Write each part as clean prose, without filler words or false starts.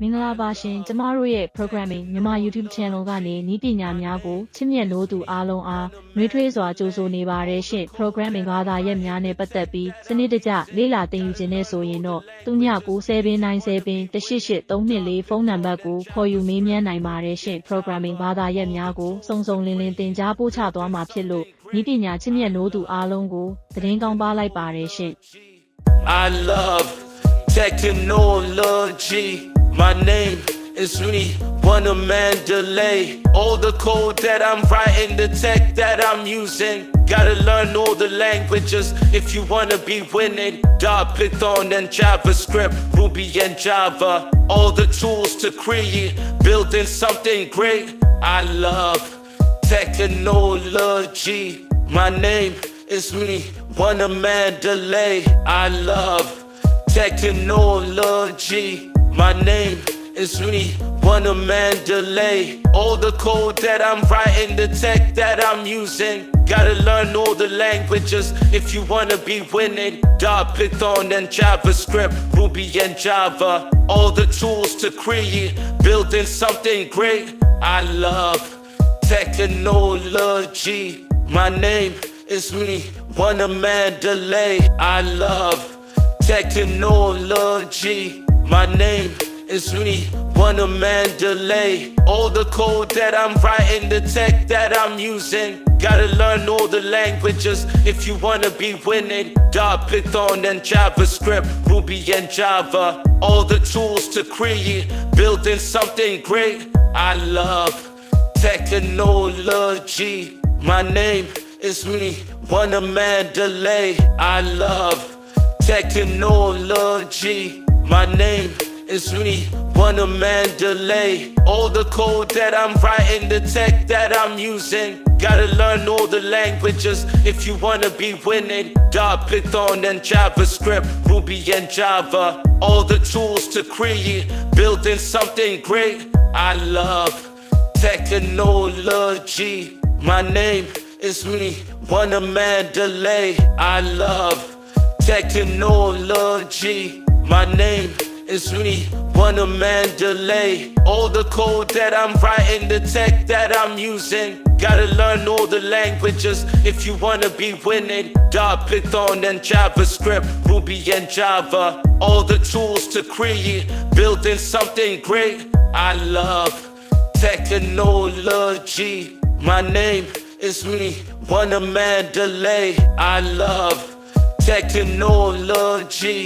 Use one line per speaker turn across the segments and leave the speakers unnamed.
မင်္ဂလာပါရှင်ကျမတို့ရဲ့ programming မြန်မာ YouTube channel ကနေနည်းပညာများကိုချစ်မြတ်နိုးသူအားလုံးအားနှွေးထွေးစွာကြိုဆိုနေပါတယ်ရှင့် programming ဘာသာရပ်များနဲ့ပတ်သက်ပြီးစနစ်တကျလေ့လာသင်ယူခြင်းနဲ့ဆိုရင်တော့3997988324ဖုန်းနံပါတ်ကိုခေါ်ယူမေးမြန်းနိုင်ပါတယ်ရှင့် programming ဘာသာရပ်များကိုစုံစုံလင်လင်သင်ကြားပို့ချသွားမှာဖြစ်လို့နည်းပညာချစ်မြတ်နိုးသူအားလုံးကိုသတင်းကောင်းပါလိုက်ပါတယ်ရှင့်
I love technology. My name is me, Wunna Mandalay. All the code that I'm writing, the tech that I'm using. Gotta learn all the languages if you wanna be winning. Python and JavaScript, Ruby and Java. All the tools to create, building something great. I love technology. My name is me, Wunna Mandalay. I love technology. My name is me, Wunna Mandalay. All the code that I'm writing, the tech that I'm using. Gotta learn all the languages if you wanna be winning. Python and JavaScript, Ruby and Java. All the tools to create, building something great. I love technology. My name is me, Wunna Mandalay. I love technology. My name is me, Wunna Mandalay. All the code that I'm writing, the tech that I'm using. Gotta learn all the languages if you wanna be winning. Python and JavaScript, Ruby and Java. All the tools to create, building something great. I love technology. My name is me, Wunna Mandalay. I love technology. My name is me, Wunna Mandalay. All the code that I'm writing, the tech that I'm using. Gotta learn all the languages if you wanna be winning. Python and JavaScript, Ruby and Java. All the tools to create, building something great. I love technology. My name is me, Wunna Mandalay. I love technology. My name is me, Wunna Mandalay. All the code that I'm writing, the tech that I'm using. Gotta learn all the languages if you wanna be winning. Python and JavaScript, Ruby and Java. All the tools to create, building something great. I love technology. My name is me, Wunna Mandalay. I love technology.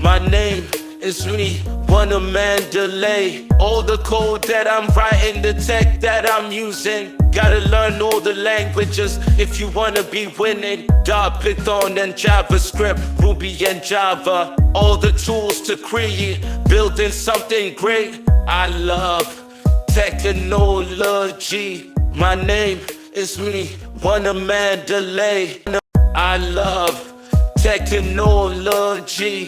My name is me, Wunna Mandalay. All the code that I'm writing, the tech that I'm using. Gotta learn all the languages if you wanna be winning. Python and JavaScript, Ruby and Java. All the tools to create, building something great. I love technology. My name is me, Wunna Mandalay. I love technology.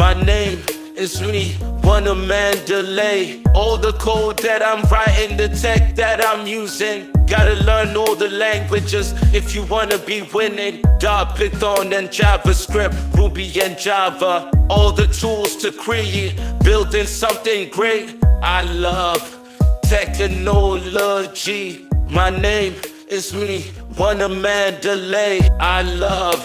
My name is me, Wunna Mandalay. All the code that I'm writing, the tech that I'm using. Gotta learn all the languages if you wanna be winning. Python and JavaScript, Ruby and Java. All the tools to create, building something great. I love technology. My name is me, Wunna Mandalay. I love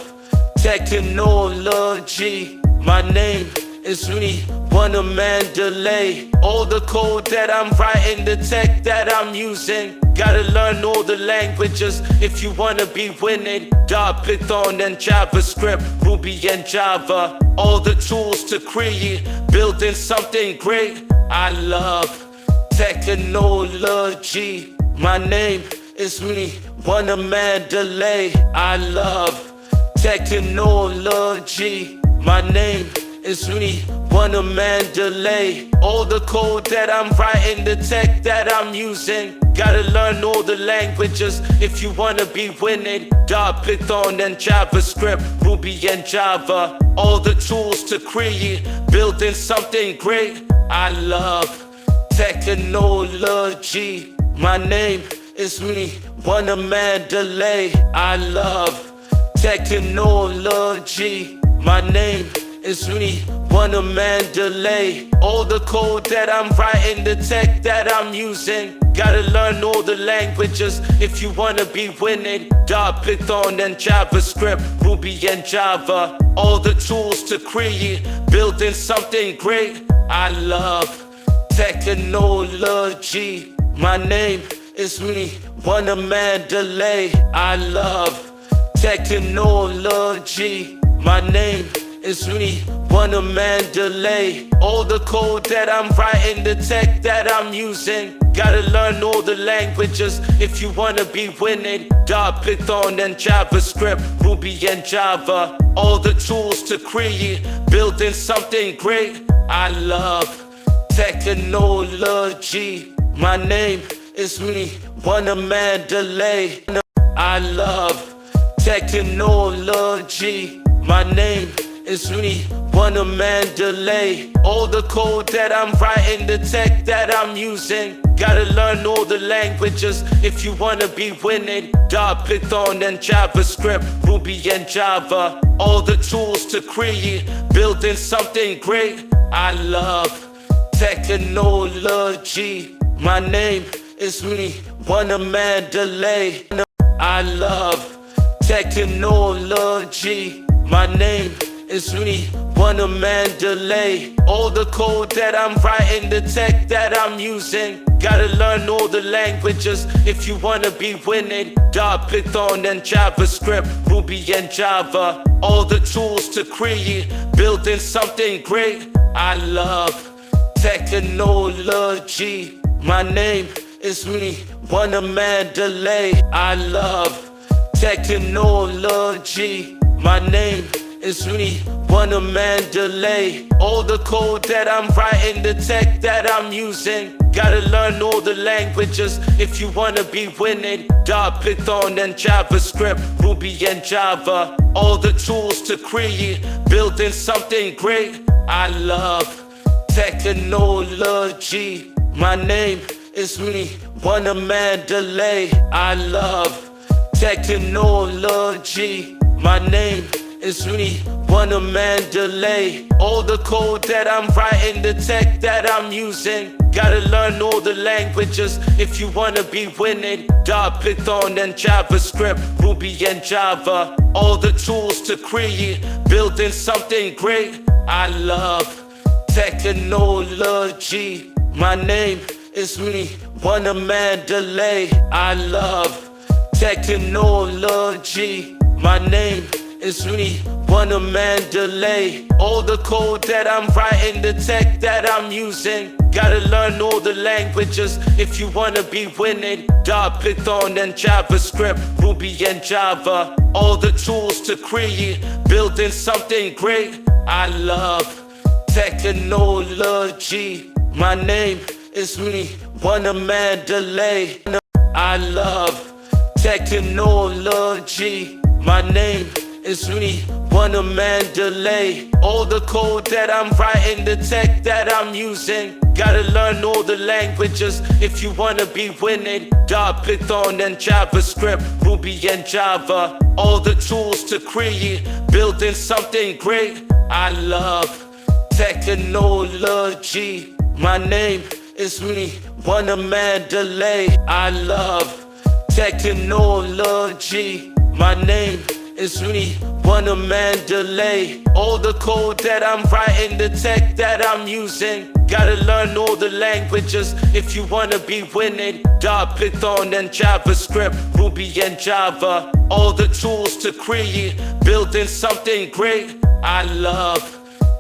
technology. My name is me, Wunna Mandalay. All the code that I'm writing, the tech that I'm using. Gotta learn all the languages if you wanna be winning. Python and JavaScript, Ruby and Java. All the tools to create, building something great. I love technology. My name is me, Wunna Mandalay. I love technology. My name is me, Wunna Mandalay. All the code that I'm writing, the tech that I'm using. Gotta learn all the languages if you wanna be winning. Python and JavaScript, Ruby and Java. All the tools to create, building something great. I love technology. My name is me, Wunna Mandalay. I love technology. My name is me, Wunna, Mandalay. All the code that I'm writing, the tech that I'm using. Gotta learn all the languages if you wanna be winning. Dart, Python and JavaScript, Ruby and Java. All the tools to create, building something great. I love technology. My name is me, Wunna, Mandalay. I love technology. My name is me, Wunna, Mandalay. All the code that I'm writing, the tech that I'm using. Gotta learn all the languages if you wanna be winning. Dart, Python and JavaScript, Ruby and Java. All the tools to create, building something great. I love technology. My name is me, Wunna, Mandalay. I love technology. My name is me, Wunna, Mandalay. All the code that I'm writing, the tech that I'm using. Gotta learn all the languages if you wanna be winning. Dart, Python and JavaScript, Ruby and Java. All the tools to create, building something great. I love technology. My name is me, Wunna, Mandalay. I love technology. My name is me, Wunna, Mandalay. All the code that I'm writing, the tech that I'm using. Gotta learn all the languages if you wanna be winning. Dart, Python and JavaScript, Ruby and Java. All the tools to create, building something great. I love technology. My name is me, Wunna, Mandalay. I love technology. My name is me, Wunna, Mandalay. All the code that I'm writing, the tech that I'm using. Gotta learn all the languages if you wanna be winning. Dart, Python and JavaScript, Ruby and Java. All the tools to create, building something great. I love technology. My name is me, Wunna, Mandalay. I love technology. My name is me, Wunna, Mandalay. All the code that I'm writing, the tech that I'm using. Gotta learn all the languages if you wanna be winning. Dart, Python and JavaScript, Ruby and Java. All the tools to create, building something great. I love technology. My name is me, Wunna, Mandalay. I love technology. My name is me, Wunna, Mandalay. All the code that I'm writing, the tech that I'm using. Gotta learn all the languages if you wanna be winning. Dart, Python and JavaScript, Ruby and Java. All the tools to create, building something great. I love technology. My name is me, Wunna, Mandalay. I love technology. My name is me, Wunna, Mandalay. All the code that I'm writing, the tech that I'm using. Gotta learn all the languages if you wanna be winning. Dart, Python and JavaScript, Ruby and Java. All the tools to create, building something great. I love technology. My name is me, Wunna, Mandalay. I love technology. My name is me, Wunna, Mandalay. All the code that I'm writing, the tech that I'm using. Gotta learn all the languages if you wanna be winning. Dart, Python and JavaScript, Ruby and Java. All the tools to create, building something great. I love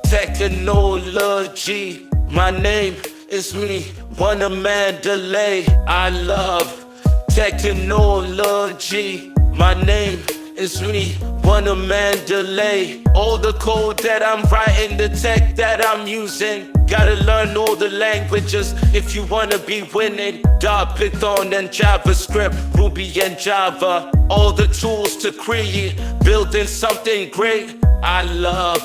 technology. My name is me, Wunna, Mandalay. I love technology. My name is me, Wunna, Mandalay. All the code that I'm writing, the tech that I'm using. Gotta learn all the languages if you wanna be winning. Dart, Python and JavaScript, Ruby and Java. All the tools to create, building something great. I love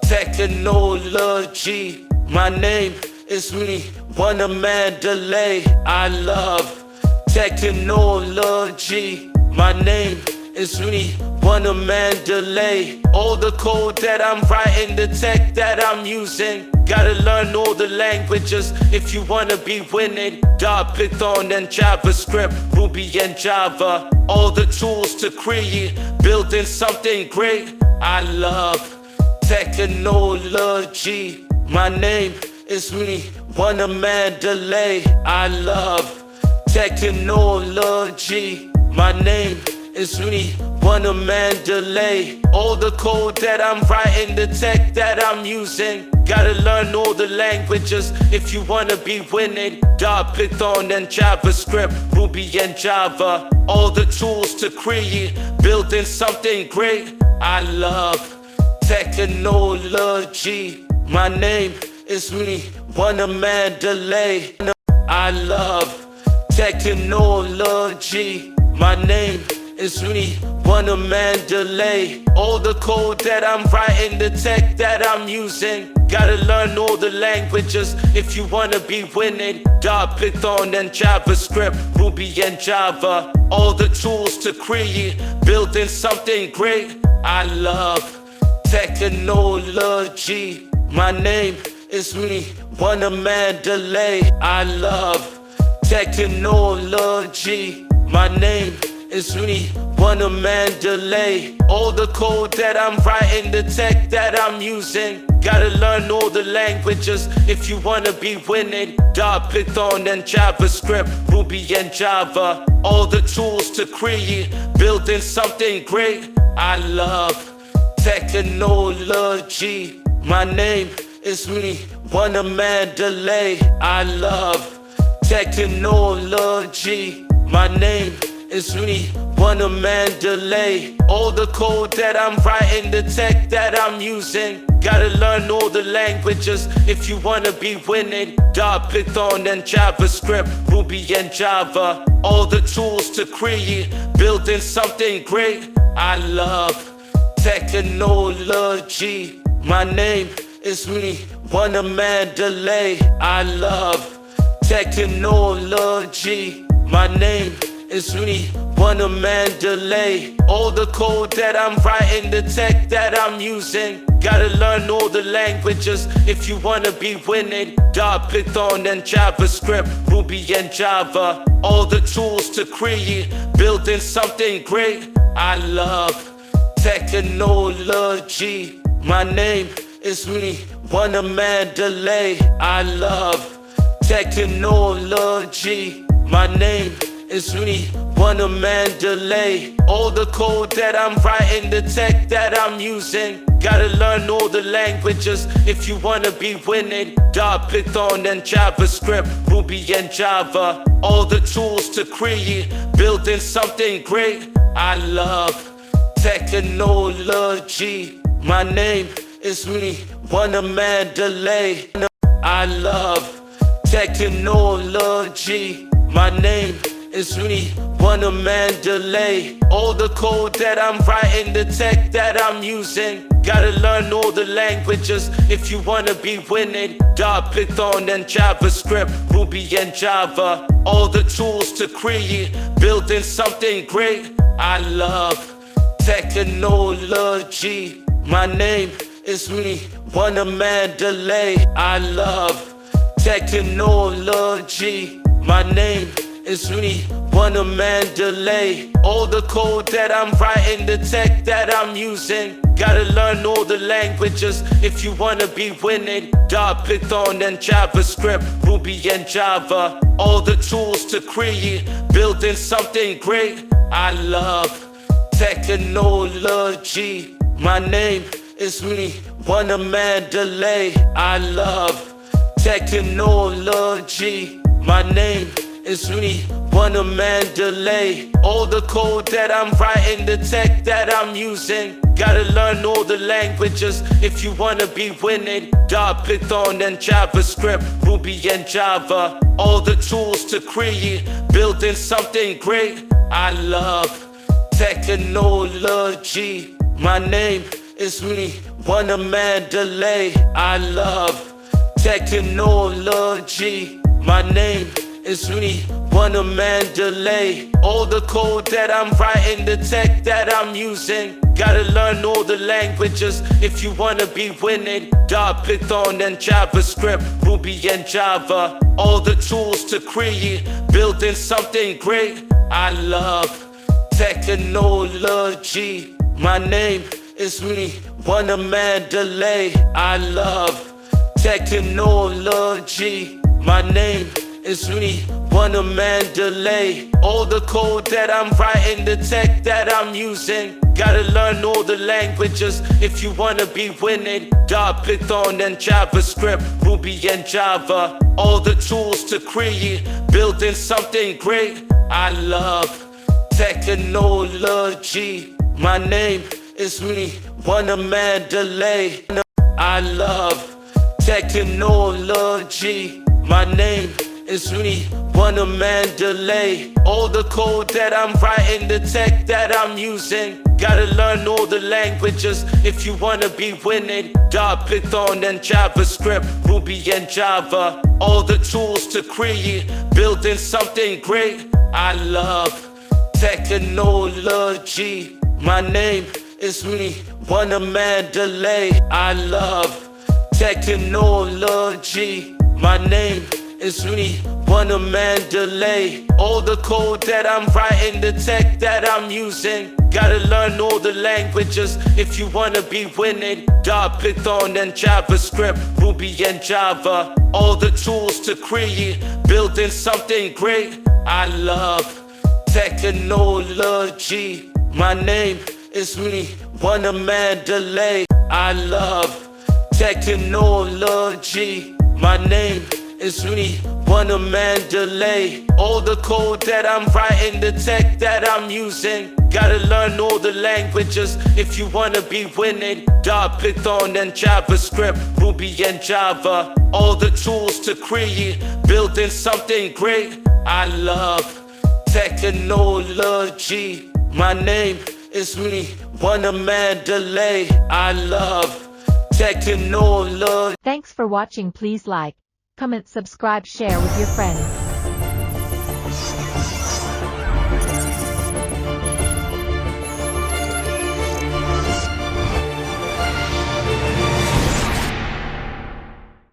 technology. My name is me, Wunna, Mandalay. I love technology. My name is me, Wunna, Mandalay. All the code that I'm writing, the tech that I'm using. Gotta learn all the languages if you wanna be winning. Python and JavaScript, Ruby and Java. All the tools to create, building something great. I love technology. My name is me, Wunna, Mandalay. I love technology. My name is me, Wunna, Mandalay. All the code that I'm writing, the tech that I'm using. Gotta learn all the languages if you wanna be winning. Python and JavaScript, Ruby and Java. All the tools to create, building something great. I love technology. My name is me, Wunna, Mandalay. I love technology. My name is me, Wunna, Mandalay. All the code that I'm writing, the tech that I'm using. Gotta learn all the languages if you wanna be winning. Python and JavaScript, Ruby and Java. All the tools to create, building something great. I love technology. My name is me, Wunna, Mandalay. I love technology. My name is me, Wunna, Mandalay. All the code that I'm writing, the tech that I'm using. Gotta learn all the languages if you wanna be winning. Python and JavaScript, Ruby and Java. All the tools to create, building something great. I love technology. My name is me, Wunna, Mandalay. I love technology. My name is me, Wunna, Mandalay. All the code that I'm writing, the tech that I'm using. Gotta learn all the languages if you wanna be winning. Python and JavaScript, Ruby and Java. All the tools to create, building something great. I love technology. My name is me, Wunna, Mandalay. I love technology. My name is me, Wunna, Mandalay. All the code that I'm writing, the tech that I'm using. Gotta learn all the languages if you wanna be winning. Python and JavaScript, Ruby and Java. All the tools to create, building something great. I love technology. My name is me, Wunna, Mandalay. I love technology. My name is me, Wunna, Mandalay. All the code that I'm writing, the tech that I'm using. Gotta learn all the languages if you wanna be winning. Python and JavaScript, Ruby and Java. All the tools to create, building something great. I love technology. My name is me, Wunna, Mandalay. I love technology. My name is me, Wunna, Mandalay. All the code that I'm writing, the tech that I'm using. Gotta learn all the languages if you wanna be winning. Python and JavaScript, Ruby and Java. All the tools to create, building something great. I love technology. My name is me, Wunna, Mandalay. I love technology. My name is me, Wunna, Mandalay. All the code that I'm writing, the tech that I'm using. Gotta learn all the languages if you wanna be winning. Python and JavaScript, Ruby and Java. All the tools to create, building something great. I love technology. My name is me, Wunna, Mandalay. I love technology. My name is me, Wunna, Mandalay. All the code that I'm writing, the tech that I'm using. Gotta learn all the languages if you wanna be winning. Python and JavaScript, Ruby and Java. All the tools to create, building something great. I love technology. My name is me, Wunna, Mandalay. I love technology. My name is me, Wunna, Mandalay. All the code that I'm writing, the tech that I'm using. Gotta learn all the languages if you wanna be winning. Python and JavaScript, Ruby and Java. All the tools to create, building something great. I love technology. My name is Wunna, Mandalay. I love technology. My name is Wunna, Mandalay. All the code that I'm writing, the tech that I'm using. Gotta learn all the languages if you wanna be winning. Python and JavaScript, Ruby and Java. All the tools to create, building something great. I love technology. My name is Wunna, Mandalay. I love technology. My name is Wunna, Mandalay. All the code that I'm writing, the tech that I'm using. Gotta learn all the languages if you wanna be winning. Python and JavaScript, Ruby and Java. All the tools to create, building something great. I love technology. My name is Wunna, Mandalay. I love technology. My name is Wunna, Mandalay. All the code that I'm writing, the tech that I'm using. Gotta learn all the languages if you wanna be winning. Python and JavaScript, Ruby and Java. All the tools to create, building something great. I love technology. My name is Wunna, Mandalay. I love technology. My name is Wunna, Mandalay. All the code that I'm writing, the tech that I'm using. Gotta learn all the languages if you wanna be winning. Python and JavaScript, Ruby and Java. All the tools to create, building something great. I love technology. My name is Wunna, Mandalay. I love technology.
Thanks for watching. Please like, comment, subscribe, share with your friends.